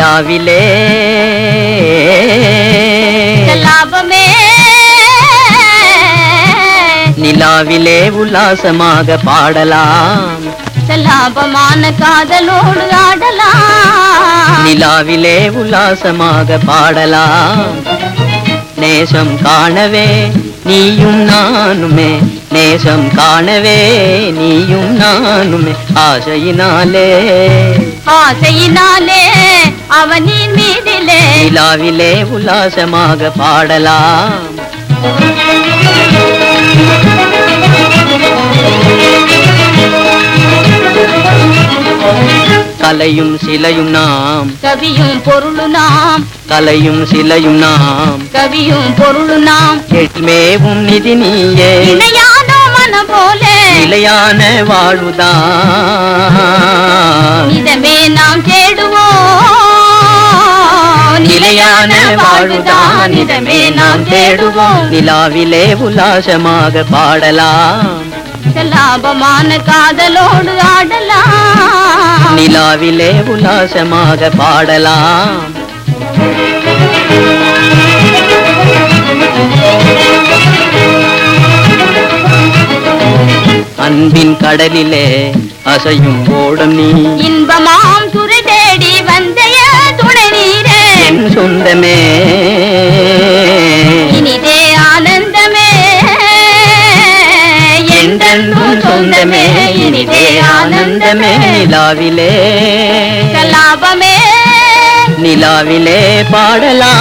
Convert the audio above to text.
நிலாவிலே லாபமே நிலாவிலே உல்லாசமாக பாடலாம் லாபமான காதலோடு ஆடலாம் நிலாவிலே உல்லாசமாக பாடலாம் நேசம் காணவே நீயும் நானுமே நேசம் காணவே நீயும் நானுமே ஆசையினாலே ஆசையினாலே அவனின் மீதிலே நிலாவிலே உல்லாசமாக பாடலாம் கலையும் சிலையும் நாம் கவியும் பொருளு நாம் கலையும் சிலையும் நாம் கவியும் பொருளு நாம் மேவும் நிதி நீயே இணையான மனம் போல நிலையான வாழ்வுதான் இதமே நாம் தேடுவோம் நிலையான வாழ்வுதான் இதமே நாம் தேடுவோம் நிலாவிலே உல்லாசமாக பாடலாம் லாபமான காதலோடு ஆடலாம் நிலாவிலே உல்லாசமாக பாடலாம் அன்பின் கடலிலே அசையும் ஓடம் நீ இன்பமாம் துறை தேடி வந்தைய துணை நீரே என் சொந்தமே இனிதே ஆனந்தமே என்றென்றும் சொந்தமே இனிதே ஆனந்தமே நிலாவிலே லாபமே நிலாவிலே பாடலாம்